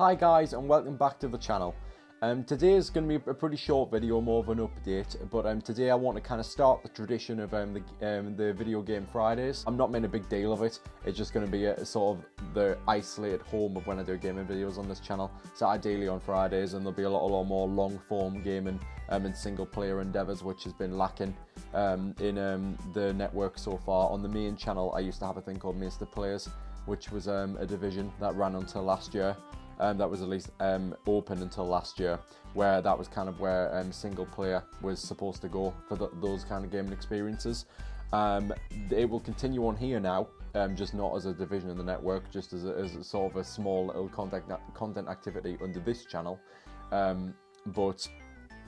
Hi guys, and welcome back to the channel. Today is going to be a pretty short video, more of an update, but today I want to kind of start the tradition of the video game Fridays. I'm not making a big deal of it, it's just going to be a sort of the isolated home of when I do gaming videos on this channel. So ideally on Fridays, and there'll be a lot more long form gaming and single player endeavours, which has been lacking in the network so far. On the main channel I used to have a thing called Mr. Players, which was a division that ran until last year. That was at least open until last year, where that was kind of where single player was supposed to go for those kind of gaming experiences. It will continue on here now, just not as a division in the network, just as a sort of a small little content activity under this channel. But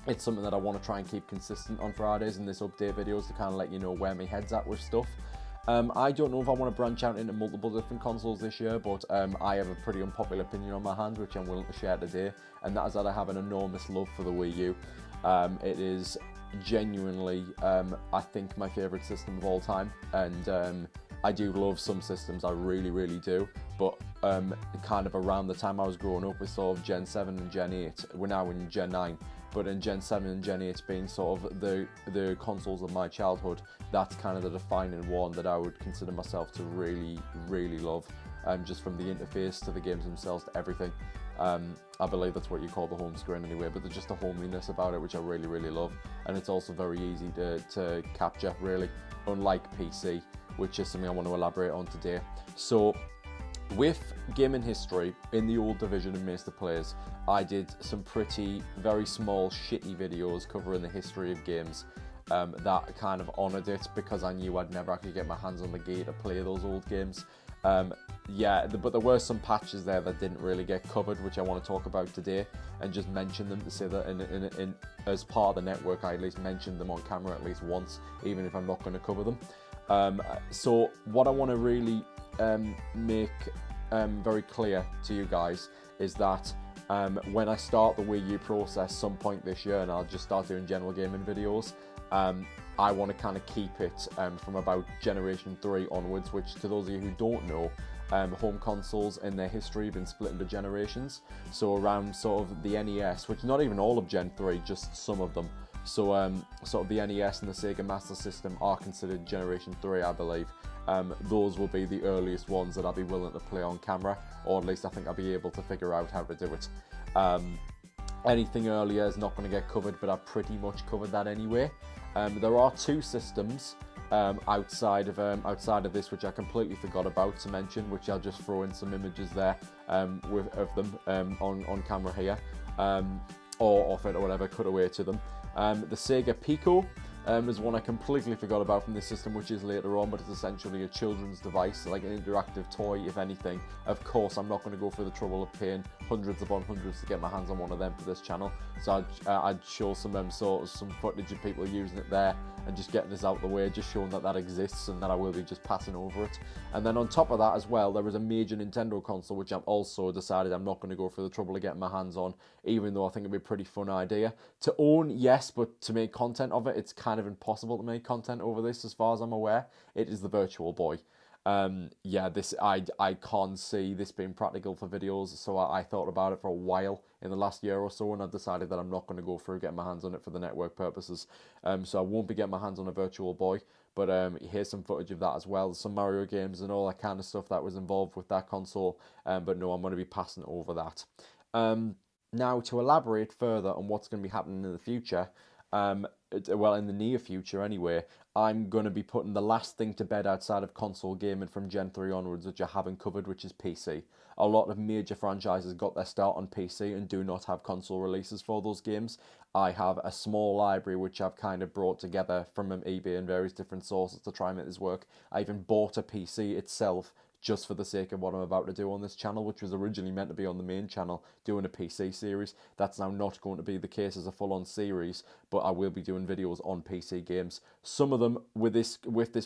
it's something that I want to try and keep consistent on Fridays in this update videos to kind of let you know where my head's at with stuff. I don't know if I want to branch out into multiple different consoles this year, but I have a pretty unpopular opinion on my hands, which I'm willing to share today, and that is that I have an enormous love for the Wii U. It is genuinely, I think, my favourite system of all time, and I do love some systems, I really do, but kind of around the time I was growing up with sort of Gen 7 and Gen 8, we're now in Gen 9, but in Gen 7 and Gen 8 being sort of the consoles of my childhood, that's kind of the defining one that I would consider myself to really love, just from the interface to the games themselves to everything. I believe that's what you call the home screen anyway, but there's just a homeliness about it which I really love, and it's also very easy to capture, really, unlike PC, which is something I want to elaborate on today. So with gaming history, in the old division of Mr. Players, I did some very small shitty videos covering the history of games that kind of honoured it, because I knew I'd never actually get my hands on the gear to play those old games. Yeah, but there were some patches there that didn't really get covered, which I want to talk about today, and just mention them to say that as part of the network I at least mentioned them on camera at least once, even if I'm not going to cover them. So what I want to really make very clear to you guys is that when I start the Wii U process some point this year, and I'll just start doing general gaming videos, I want to kind of keep it from about Generation 3 onwards, which, to those of you who don't know, home consoles in their history have been split into generations. So around sort of the NES, which not even all of Gen 3, just some of them. So sort of the NES and the Sega Master System are considered Generation 3, I believe. Those will be the earliest ones that I'll be willing to play on camera, or at least I think I'll be able to figure out how to do it. Anything earlier is not going to get covered, but I've pretty much covered that anyway. There are two systems outside of this which I completely forgot about to mention, which I'll just throw in some images there of them on camera here, or off it or whatever, cut away to them. The Sega Pico is one I completely forgot about from this system, which is later on, but it's essentially a children's device, like an interactive toy, if anything. Of course, I'm not going to go through the trouble of paying hundreds upon hundreds to get my hands on one of them for this channel, so I'd show some footage of people using it there, and just getting this out the way, just showing that exists, and that I will be just passing over it. And then on top of that as well, there is a major Nintendo console, which I've also decided I'm not going to go through the trouble of getting my hands on, even though I think it'd be a pretty fun idea to own, yes, but to make content of it, it's kind of impossible to make content over this, as far as I'm aware. It is the Virtual Boy. Yeah, this I can't see this being practical for videos, so I thought about it for a while in the last year or so, and I've decided that I'm not going to go through getting my hands on it for the network purposes. So I won't be getting my hands on a Virtual Boy, but here's some footage of that as well. There's some Mario games and all that kind of stuff that was involved with that console, but no, I'm going to be passing over that. Now, to elaborate further on what's going to be happening in the future, well, in the near future anyway, I'm going to be putting the last thing to bed outside of console gaming from Gen 3 onwards, which I haven't covered, which is PC. A lot of major franchises got their start on PC and do not have console releases for those games. I have a small library which I've kind of brought together from eBay and various different sources to try and make this work. I even bought a PC itself, just for the sake of what I'm about to do on this channel, which was originally meant to be on the main channel, doing a PC series. That's now not going to be the case as a full-on series, but I will be doing videos on PC games. Some of them with this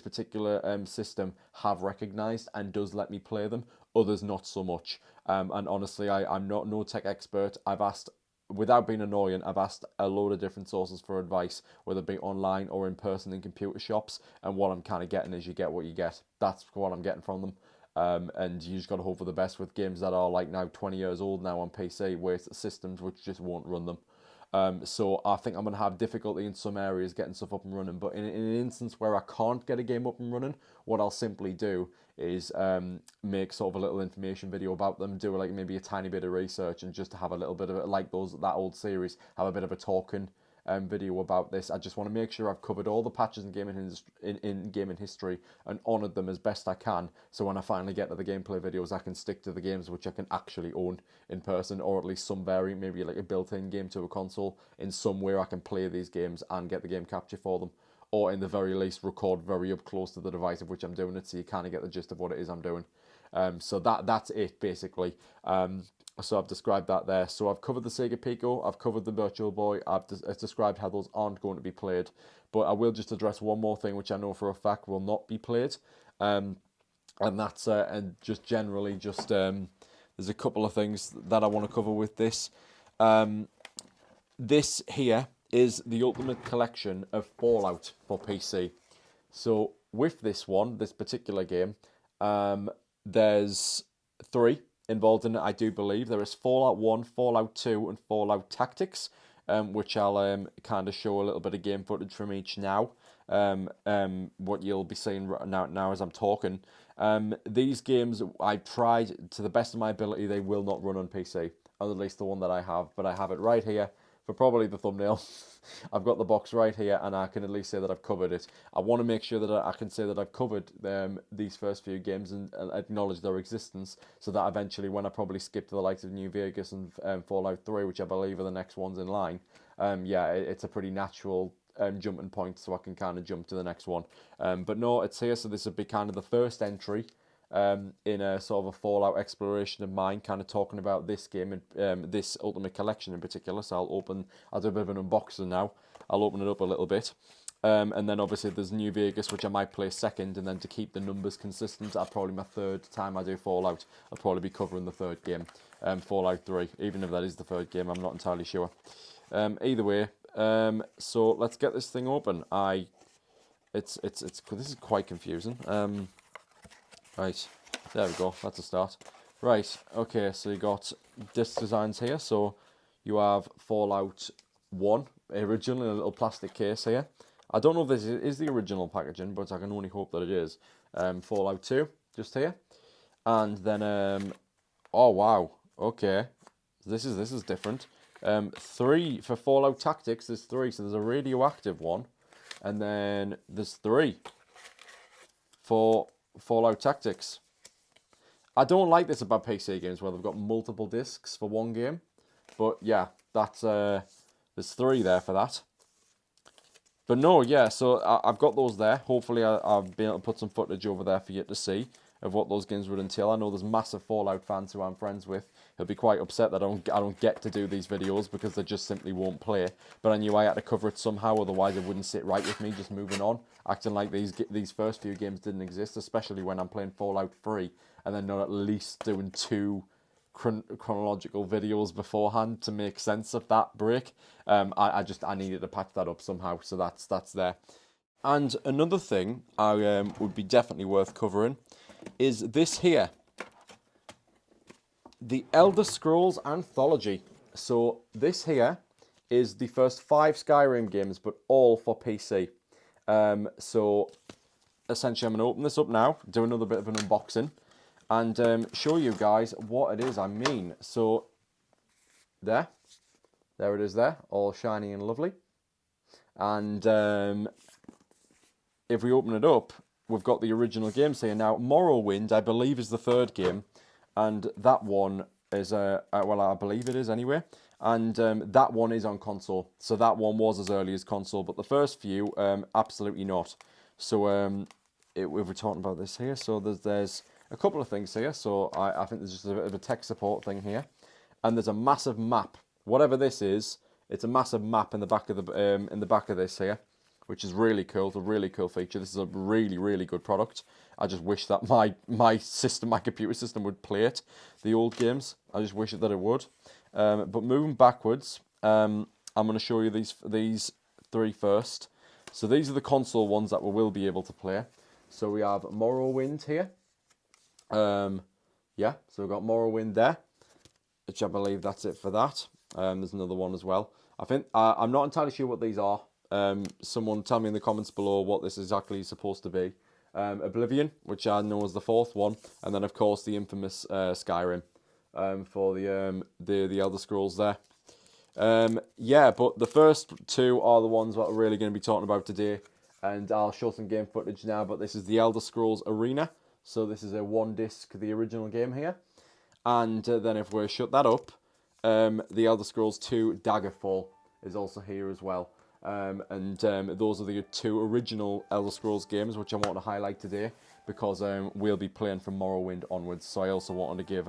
particular system have recognised and does let me play them, others not so much. And honestly, I'm not no tech expert. I've asked, without being annoying, I've asked a load of different sources for advice, whether it be online or in person in computer shops, and what I'm kind of getting is you get what you get. That's what I'm getting from them. And you just got to hope for the best with games that are like now 20 years old now on PC, where it's systems which just won't run them. So I think I'm going to have difficulty in some areas getting stuff up and running. But in an instance where I can't get a game up and running, what I'll simply do is make sort of a little information video about them, do like maybe a tiny bit of research, and just to have a little bit of it, like that old series, have a bit of a talking video about this. I just want to make sure I've covered all the patches in gaming history and honoured them as best I can, so when I finally get to the gameplay videos, I can stick to the games which I can actually own in person, or at least some variant, maybe like a built-in game to a console in some way I can play these games and get the game capture for them, or in the very least record very up close to the device of which I'm doing it, so you kind of get the gist of what it is I'm doing. So that's it basically. So I've described that there. So I've covered the Sega Pico, I've covered the Virtual Boy, I've described how those aren't going to be played. But I will just address one more thing, which I know for a fact will not be played. And that's, and just generally, there's a couple of things that I want to cover with this. This here is the Ultimate Collection of Fallout for PC. So with this one, this particular game, there's 3 involved in it, I do believe. There is Fallout 1, Fallout 2, and Fallout Tactics, which I'll kind of show a little bit of game footage from each now. What you'll be seeing now as I'm talking. These games, I've tried to the best of my ability, they will not run on PC, or at least the one that I have, but I have it right here for probably the thumbnail. I've got the box right here, and I can at least say that I've covered it. I want to make sure that I can say that I've covered these first few games and acknowledge their existence, so that eventually when I probably skip to the likes of New Vegas and Fallout 3, which I believe are the next ones in line, yeah, it's a pretty natural jumping point, so I can kind of jump to the next one. But no, it's here, so this would be kind of the first entry in a sort of a Fallout exploration of mine, kind of talking about this game and this Ultimate Collection in particular. So I'll do a bit of an unboxing now. I'll open it up a little bit. And then obviously there's New Vegas, which I might play second, and then to keep the numbers consistent, probably my third time I do Fallout, I'll probably be covering the third game, Fallout 3, even if that is the third game, I'm not entirely sure. Either way, so let's get this thing open. This is quite confusing. Right, there we go, that's a start. Right, okay, so you got disc designs here. So you have Fallout 1, original, in a little plastic case here. I don't know if this is the original packaging, but I can only hope that it is. Fallout 2, just here. And then, oh wow, okay, this is different. 3 for Fallout Tactics, there's 3, so there's a radioactive one. And then there's 3 for Fallout Tactics. I don't like this about PC games where they've got multiple discs for one game, but yeah, that's there's 3 there for that. But no, yeah, so I've got those there. Hopefully I've been able to put some footage over there for you to see of what those games would entail. I know there's massive Fallout fans who I'm friends with who'll be quite upset that I don't get to do these videos because they just simply won't play. But I knew I had to cover it somehow, otherwise it wouldn't sit right with me just moving on, acting like these first few games didn't exist, especially when I'm playing Fallout 3 and then not at least doing 2 chronological videos beforehand to make sense of that break. I needed to patch that up somehow, so that's there. And another thing I would be definitely worth covering is this here, the Elder Scrolls Anthology. So this here is the first 5 Skyrim games, but all for PC. So essentially I'm going to open this up now, do another bit of an unboxing, and show you guys what it is I mean. So there it is there, all shiny and lovely. And if we open it up, we've got the original games here. Now, Morrowind, I believe, is the 3rd game, and that one is, well, I believe it is anyway, and that one is on console. So that one was as early as console, but the first few, absolutely not. So if we're talking about this here, so there's a couple of things here. So I think there's just a bit of a tech support thing here, and there's a massive map. Whatever this is, it's a massive map in the back of this here, which is really cool. It's a really cool feature. This is a really, really good product. I just wish that my computer system would play it, the old games. I just wish that it would. But moving backwards, I'm going to show you these 3 first. So these are the console ones that we will be able to play. So we have Morrowind here. Yeah, so we've got Morrowind there, which I believe that's it for that. There's another one as well. I think I'm not entirely sure what these are. Someone tell me in the comments below what this exactly is supposed to be. Oblivion, which I know is the fourth one, and then of course the infamous Skyrim for the Elder Scrolls there. Yeah, but the first two are the ones that we're really going to be talking about today, and I'll show some game footage now. But this is the Elder Scrolls Arena, so this is a one disc, the original game here, and then if we shut that up, the Elder Scrolls 2 Daggerfall is also here as well. Those are the two original Elder Scrolls games which I want to highlight today because we'll be playing from Morrowind onwards. So I also wanted to give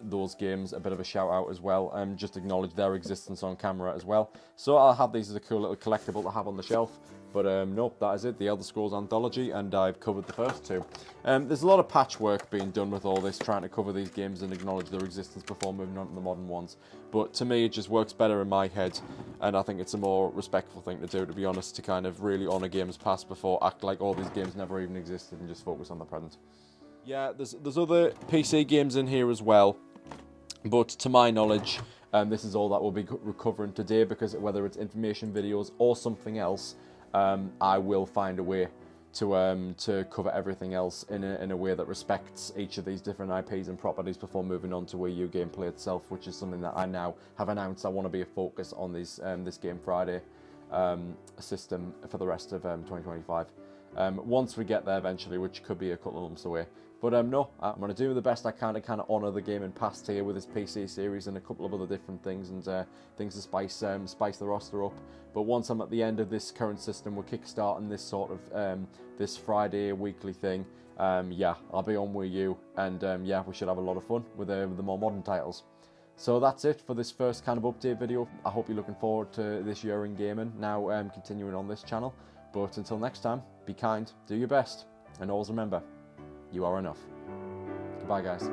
those games a bit of a shout out as well, and just acknowledge their existence on camera as well. So I'll have these as a cool little collectible to have on the shelf. But nope, that is it, the Elder Scrolls Anthology, and I've covered the first two. There's a lot of patchwork being done with all this, trying to cover these games and acknowledge their existence before moving on to the modern ones. But to me, it just works better in my head, and I think it's a more respectful thing to do, to be honest, to kind of really honour games past before act like all these games never even existed and just focus on the present. Yeah, there's other PC games in here as well, but to my knowledge, this is all that we'll be covering today, because whether it's information videos or something else, I will find a way to cover everything else in a way that respects each of these different IPs and properties before moving on to Wii U gameplay itself, which is something that I now have announced I want to be a focus on this Game Friday system for the rest of 2025. Once we get there eventually, which could be a couple of months away. But no, I'm going to do the best I can to kind of honour the game in past here with this PC series and a couple of other different things and things to spice the roster up. But once I'm at the end of this current system, we're kickstarting this sort of this Friday weekly thing. Yeah, I'll be on Wii U, and yeah, we should have a lot of fun with the more modern titles. So that's it for this first kind of update video. I hope you're looking forward to this year in gaming now, continuing on this channel. But until next time, be kind, do your best, and always remember, you are enough. Goodbye, guys.